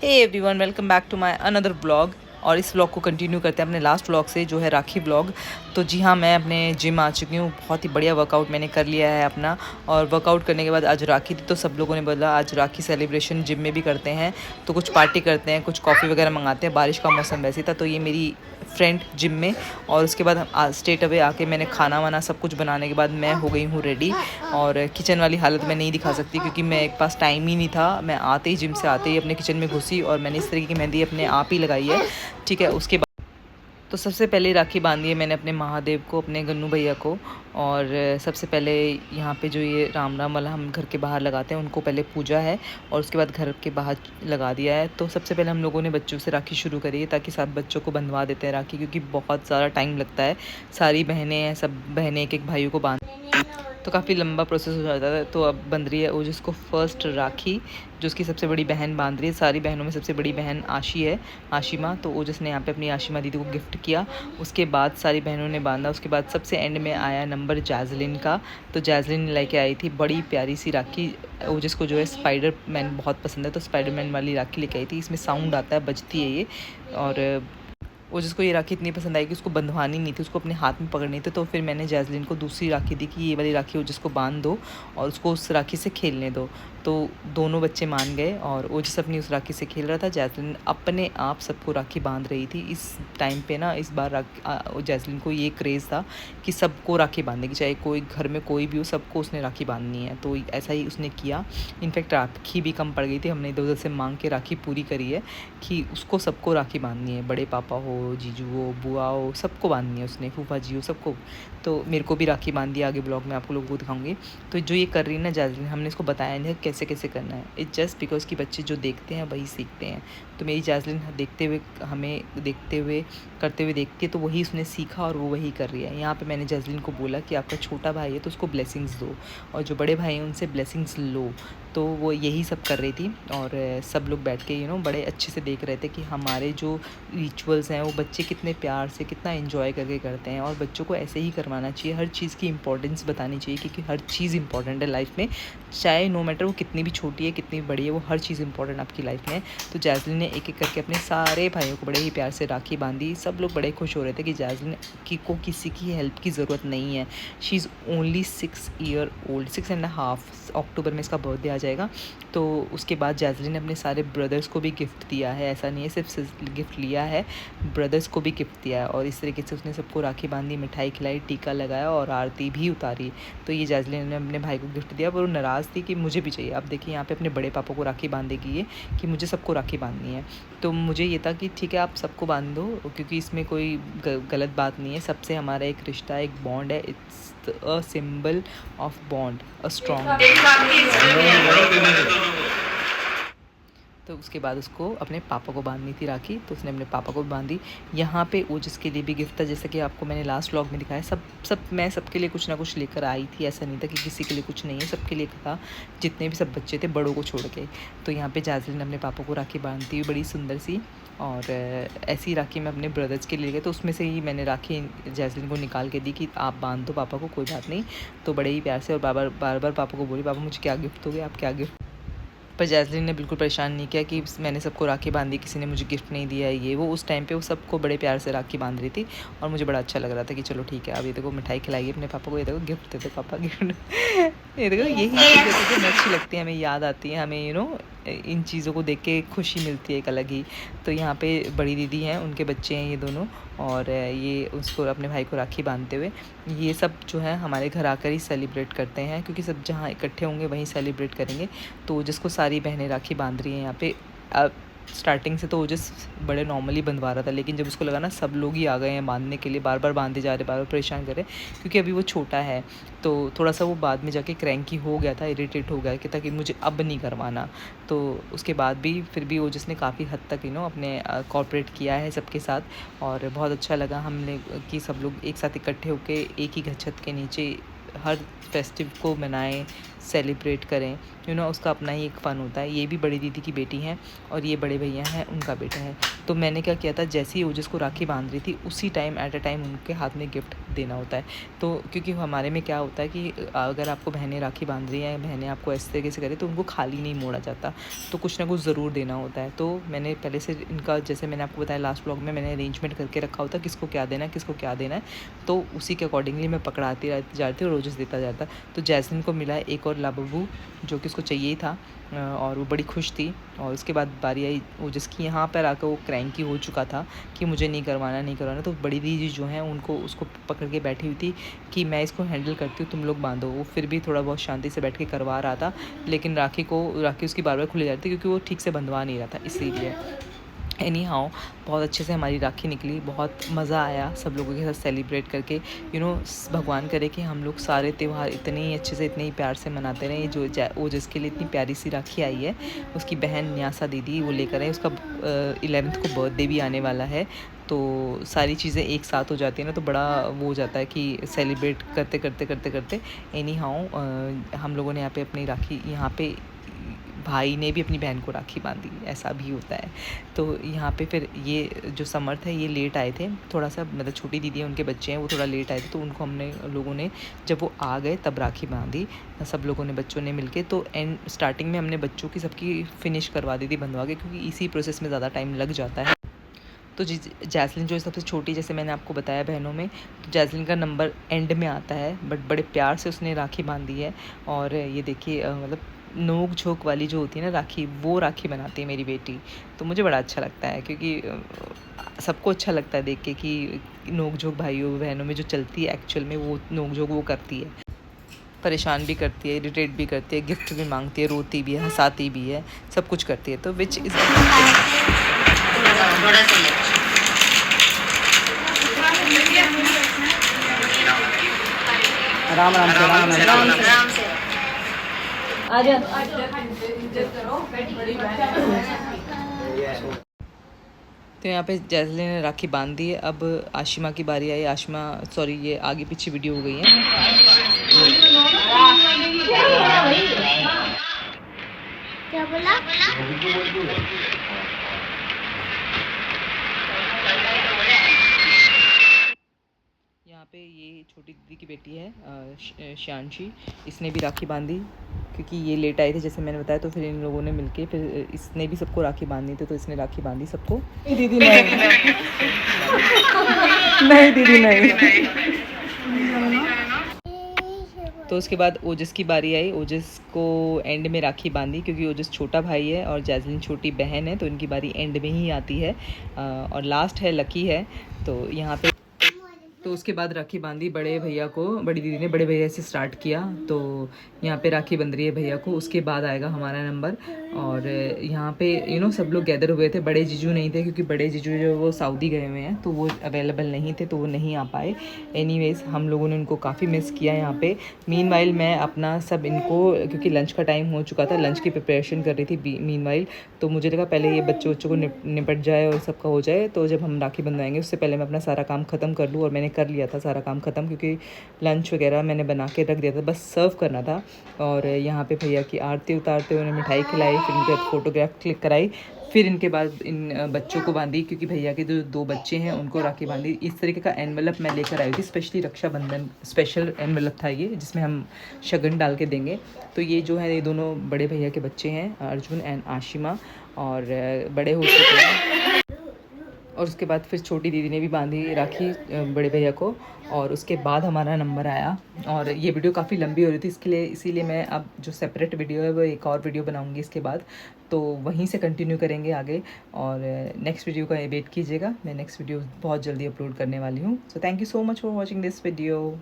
Hey everyone, welcome back to my another blog. और इस vlog को कंटिन्यू करते हैं अपने लास्ट व्लॉग से, जो है राखी व्लॉग। तो जी हाँ, मैं अपने जिम आ चुकी हूँ। बहुत ही बढ़िया वर्कआउट मैंने कर लिया है अपना। और वर्कआउट करने के बाद आज राखी थी, तो सब लोगों ने बोला आज राखी सेलिब्रेशन जिम में भी करते हैं, तो कुछ पार्टी करते हैं, कुछ कॉफ़ी वगैरह मंगाते हैं। बारिश का मौसम वैसे था, तो ये मेरी फ्रेंड जिम में। और उसके बाद स्ट्रेट अवे आके मैंने खाना वाना सब कुछ बनाने के बाद मैं हो गई हूँ रेडी। और किचन वाली हालत मैं नहीं दिखा सकती, क्योंकि मेरे पास टाइम ही नहीं था। मैं आते ही जिम से आते ही अपने किचन में घुसी और मैंने इस तरीके की मेहंदी अपने आप ही लगाई है। ठीक है, उसके बाद तो सबसे पहले राखी बांधी है मैंने अपने महादेव को, अपने गन्नू भैया को। और सबसे पहले यहाँ पे जो ये राम राम वाला हम घर के बाहर लगाते हैं, उनको पहले पूजा है और उसके बाद घर के बाहर लगा दिया है। तो सबसे पहले हम लोगों ने बच्चों से राखी शुरू करी है, ताकि सब बच्चों को बंधवा देते हैं राखी, क्योंकि बहुत ज़्यादा टाइम लगता है। सारी बहनें हैं, सब बहनें एक एक भाइयों को बांध, तो काफ़ी लंबा प्रोसेस हो जाता है। तो अब बंध रही है वो जिसको फर्स्ट राखी, जो उसकी सबसे बड़ी बहन बांध रही है। सारी बहनों में सबसे बड़ी बहन आशी है, आशिमा। तो वो जिसने यहाँ पे अपनी आशिमा दीदी को गिफ्ट किया, उसके बाद सारी बहनों ने बांधा। उसके बाद सबसे एंड में आया नंबर जैज़लिन का। तो जैज़लिन लेके आई थी बड़ी प्यारी सी राखी, वो जिसको जो है स्पाइडर मैन बहुत पसंद है, तो स्पाइडर मैन वाली राखी लेके आई थी। इसमें साउंड आता है, बजती है ये। और वो जिसको ये राखी इतनी पसंद आई कि उसको बंधवानी नहीं थी, उसको अपने हाथ में पकड़नी थी। तो फिर मैंने जैज़लिन को दूसरी राखी दी कि ये वाली राखी हो जिसको बांध दो और उसको उस राखी से खेलने दो। तो दोनों बच्चे मान गए और वो जिस अपनी उस राखी से खेल रहा था। जैज़लिन अपने आप सबको राखी बांध रही थी इस टाइम पे ना। इस बार जैज़लिन को ये क्रेज़ था कि सबको राखी बांधने की, चाहे कोई घर में कोई भी हो, सबको उसने राखी बांधनी है। तो ऐसा ही उसने किया। इनफैक्ट राखी भी कम पड़ गई थी, हमने इधर उधर से मांग के राखी पूरी करी है कि उसको सबको राखी बांधनी है। बड़े पापा हो, जीजू हो, बुआ हो, सबको बांधनी है उसने, फूफा जी हो, सबको। तो मेरे को भी राखी बांध दी। आगे ब्लॉग में आप लोगों को दिखाऊंगी। तो जो ये कर रही है ना जैज़लिन, हमने इसको बताया नहीं कैसे कैसे करना है। इट्स जस्ट बिकॉज कि बच्चे जो देखते हैं वही सीखते हैं। तो मेरी जैज़लिन देखते हुए, हमें देखते हुए करते हुए देखती है, तो वही उसने सीखा और वो वही कर रही है। यहाँ पे मैंने जैज़लिन को बोला कि आपका छोटा भाई है तो उसको ब्लेसिंग्स दो, और जो बड़े भाई हैं उनसे ब्लेसिंग्स लो। तो वो यही सब कर रही थी। और सब लोग बैठ के बड़े अच्छे से देख रहे थे कि हमारे जो रिचुअल्स हैं वो बच्चे कितने प्यार से, कितना एंजॉय करके करते हैं। और बच्चों को ऐसे ही करवाना चाहिए, हर चीज़ की इंपॉर्टेंस बतानी चाहिए, क्योंकि हर चीज़ इंपॉर्टेंट है लाइफ में। चाहे नो मैटर वो कितनी भी छोटी है, कितनी भी बड़ी है, वो हर चीज़ इंपॉर्टेंट आपकी लाइफ में है। तो जैज़लिन ने एक एक करके अपने सारे भाइयों को बड़े ही प्यार से राखी बांधी। सब लोग बड़े खुश हो रहे थे कि जैज़लिन को किसी की हेल्प की ज़रूरत नहीं है। She is only 6 year old, 6.5। अक्टूबर में इसका बर्थडे आ जाएगा। तो उसके बाद जैज़लिन ने अपने सारे ब्रदर्स को भी गिफ्ट दिया है। ऐसा नहीं है सिर्फ गिफ्ट लिया है, ब्रदर्स को भी गिफ्ट दिया है। और इस तरीके से उसने सबको राखी बांधी, मिठाई खिलाई, टीका लगाया और आरती भी उतारी। तो ये जैज़लिन ने अपने भाई को गिफ्ट दिया, पर वो नाराज़ थी कि मुझे भी चाहिए। अब देखिए यहाँ पे अपने बड़े पापा को राखी बांधेगी ये, कि मुझे सबको राखी बांधनी है। तो मुझे ये था कि ठीक है आप सबको बांध दो, क्योंकि इसमें कोई गलत बात नहीं है। सबसे हमारा एक रिश्ता, एक बॉन्ड है। It's a symbol of bond, a strong. तो उसके बाद उसको अपने पापा को बांधनी थी राखी, तो उसने अपने पापा को बांधी। यहाँ पे ओजस के लिए भी गिफ्ट था, जैसे कि आपको मैंने लास्ट व्लॉग में दिखाया। मैं सबके लिए कुछ ना कुछ लेकर आई थी। ऐसा नहीं था कि किसी के लिए कुछ नहीं है, सबके लिए था, जितने भी सब बच्चे थे बड़ों को छोड़ के। तो यहाँ पे जैज़लिन ने अपने पापा को राखी बांधती हुई बड़ी सुंदर सी। और ऐसी राखी मैं अपने ब्रदर्स के लिए गई, तो उसमें से ही मैंने राखी जैज़लिन को निकाल के दी कि आप बांध दो पापा को, कोई बात नहीं। तो बड़े ही प्यार से और बार बार पापा को बोली, पापा मुझे क्या गिफ्ट दोगे, आप क्या गिफ्ट। पर जैज़लिन ने बिल्कुल परेशान नहीं किया कि मैंने सबको राखी बांधी, किसी ने मुझे गिफ्ट नहीं दिया है ये वो। उस टाइम पे वो सबको बड़े प्यार से राखी बांध रही थी और मुझे बड़ा अच्छा लग रहा था कि चलो ठीक है, अब ये देखो मिठाई खिलाइए अपने पापा को, ये देखो गिफ्ट दे दो पापा गिफ्ट। ये देखो यही चीज़ें तो हमें अच्छी लगती हैं, हमें याद आती है, हमें इन चीज़ों को देख के खुशी मिलती है एक अलग ही। तो यहाँ पे बड़ी दीदी हैं, उनके बच्चे हैं ये दोनों, और ये उसको अपने भाई को राखी बांधते हुए, ये सब जो है हमारे घर आकर ही सेलिब्रेट करते हैं, क्योंकि सब जहाँ इकट्ठे होंगे वहीं सेलिब्रेट करेंगे। तो जिसको सारी बहनें राखी बांध रही हैं यहाँ पे। अब स्टार्टिंग से तो ओजस बड़े नॉर्मली बंधवा रहा था, लेकिन जब उसको लगा ना सब लोग ही आ गए हैं बांधने के लिए, बार बार बांधे जा रहे, बार बार परेशान कर रहे, क्योंकि अभी वो छोटा है। तो थोड़ा सा वो बाद में जाके क्रैंकी हो गया था, इरिटेट हो गया कि ताकि मुझे अब नहीं करवाना। तो उसके बाद भी फिर भी ओजस ने काफ़ी हद तक अपने कॉर्पोरेट किया है सबके साथ। और बहुत अच्छा लगा हमने कि सब लोग एक साथ इकट्ठे होकर एक ही छत के नीचे हर फेस्टिव को मनाएं, सेलिब्रेट करें, उसका अपना ही एक फ़न होता है। ये भी बड़ी दीदी की बेटी हैं और ये बड़े भैया हैं, उनका बेटा है। तो मैंने क्या किया था, जैसे ही ओजस को राखी बांध रही थी उसी टाइम एट अ टाइम उनके हाथ में गिफ्ट देना होता है। तो क्योंकि हमारे में क्या होता है कि अगर आपको बहनें राखी बांध रही हैं, बहनें आपको इस तरीके से करें तो उनको खाली नहीं मोड़ा जाता, तो कुछ ना कुछ ज़रूर देना होता है। तो मैंने पहले से इनका, जैसे मैंने आपको बताया लास्ट व्लॉग में, मैंने अरेंजमेंट करके रखा होता किसको क्या देना है, किसको क्या देना है। तो उसी के अकॉर्डिंगली मैं पकड़ाती जाती और रोजेस देता जाता। तो जैस्मिन को मिला एक और लाबू जो कि उसको चाहिए ही था और वो बड़ी खुश थी। और उसके बाद बारी आई ओजस की। यहाँ पर आकर वो क्रैंकी हो चुका था कि मुझे नहीं करवाना। तो बड़ी दीदी जो है उनको उसको पकड़ के बैठी हुई थी कि मैं इसको हैंडल करती हूँ, तुम लोग बांधो। वो फिर भी थोड़ा बहुत शांति से बैठ के करवा रहा था, लेकिन राखी उसकी बार बार खुली जा रही थी क्योंकि वो ठीक से बंधवा नहीं रहा था, इसीलिए। एनी हाउ बहुत अच्छे से हमारी राखी निकली, बहुत मज़ा आया सब लोगों के साथ सेलिब्रेट करके। भगवान करे कि हम लोग सारे त्यौहार इतने ही अच्छे से, इतने ही प्यार से मनाते रहें। जो जिसके लिए इतनी प्यारी सी राखी आई है, उसकी बहन न्यासा दीदी वो लेकर आए। उसका 11th को बर्थडे भी आने वाला है, तो सारी चीज़ें एक साथ हो जाती है ना, तो बड़ा वो हो जाता है कि सेलिब्रेट करते एनी हाउ हम लोगों ने यहाँ पे अपनी राखी, यहाँ पे भाई ने भी अपनी बहन को राखी बांधी, ऐसा भी होता है। तो यहाँ पे फिर ये जो समर्थ है ये लेट आए थे थोड़ा सा, मतलब छोटी दीदी है उनके बच्चे हैं, वो थोड़ा लेट आए थे, तो उनको हमने लोगों ने, जब वो आ गए तब राखी बांधी सब लोगों ने, बच्चों ने मिलके। तो एंड स्टार्टिंग में हमने बच्चों की सबकी फिनिश करवा दी थी बंधवा के, क्योंकि इसी प्रोसेस में ज़्यादा टाइम लग जाता है। तो जैस्लिन जो है सबसे छोटी, जैसे मैंने आपको बताया बहनों में, तो जैस्लिन का नंबर एंड में आता है, बट बड़े प्यार से उसने राखी बांधी है। और ये देखिए मतलब नोक झोंक वाली जो होती है ना राखी, वो राखी बनाती है मेरी बेटी। तो मुझे बड़ा अच्छा लगता है, क्योंकि सबको अच्छा लगता है देख के कि नोक झोंक भाइयों बहनों में जो चलती है, एक्चुअल में वो नोक झोंक वो करती है, परेशान भी करती है, इरिटेट भी करती है, गिफ्ट भी मांगती है, रोती भी है, हंसाती भी है, सब कुछ करती है। तो विच इज़ राम राम से राम राम से आजा। तो यहाँ पे जैस्लिन ने राखी बांध दी है। अब आशिमा की बारी आई। आशिमा, सॉरी ये आगे पीछे वीडियो हो गई है। क्या बोला? यहाँ पे ये छोटी दीदी की बेटी है शांशी, इसने भी राखी बांधी, क्योंकि ये लेट आए थे जैसे मैंने बताया। तो फिर इन लोगों ने मिलके, फिर इसने भी सबको राखी बांधनी थी, तो इसने राखी बांधी सबको। दीदी नहीं नहीं दीदी नहीं। तो उसके बाद ओजस की बारी आई। ओजस को एंड में राखी बांधी, क्योंकि ओजस छोटा भाई है और जैस्लिन छोटी बहन है, तो इनकी बारी एंड में ही आती है। और लास्ट है लकी है, तो यहाँ पे तो उसके बाद राखी बांधी बड़े भैया को। बड़ी दीदी ने बड़े भैया से स्टार्ट किया, तो यहाँ पे राखी बंध रही है भैया को। उसके बाद आएगा हमारा नंबर। और यहाँ पे सब लोग गैदर हुए थे। बड़े जीजू नहीं थे, क्योंकि बड़े जीजू जो वो सऊदी गए हुए हैं, तो वो अवेलेबल नहीं थे, तो वो नहीं आ पाए। एनीवेज हम लोगों ने उनको काफ़ी मिस किया यहाँ पे। मीनवाइल मैं अपना सब इनको, क्योंकि लंच का टाइम हो चुका था, लंच की प्रिपरेशन कर रही थी मीनवाइल। तो मुझे लगा पहले ये बच्चों को निपट जाए और सबका हो जाए, तो जब हम राखी बंधवाएंगे उससे पहले मैं अपना सारा काम ख़त्म कर लूँ। और मैंने कर लिया था सारा काम ख़त्म, क्योंकि लंच वगैरह मैंने बना के रख दिया था, बस सर्व करना था। और यहाँ पे भैया की आरती उतारते हुए उन्हें मिठाई खिलाई, फिर उनके बाद फ़ोटोग्राफ क्लिक कराई, फिर इनके बाद इन बच्चों को बांधी, क्योंकि भैया के जो 2 बच्चे हैं उनको राखी बांधी। इस तरीके का एनवेलप मैं लेकर आई थी, स्पेशली रक्षाबंधन स्पेशल एनवेलप था ये, जिसमें हम शगन डाल के देंगे। तो ये जो है ये दोनों बड़े भैया के बच्चे हैं, अर्जुन एंड आशिमा, और बड़े हो चुके हैं। और उसके बाद फिर छोटी दीदी ने भी बांधी राखी बड़े भैया को, और उसके बाद हमारा नंबर आया। और ये वीडियो काफ़ी लंबी हो रही थी, इसीलिए मैं अब जो सेपरेट वीडियो है वो एक और वीडियो बनाऊंगी इसके बाद, तो वहीं से कंटिन्यू करेंगे आगे। और नेक्स्ट वीडियो का वेट कीजिएगा, मैं नेक्स्ट वीडियो बहुत जल्दी अपलोड करने वाली हूँ। So thank you so much for watching this video.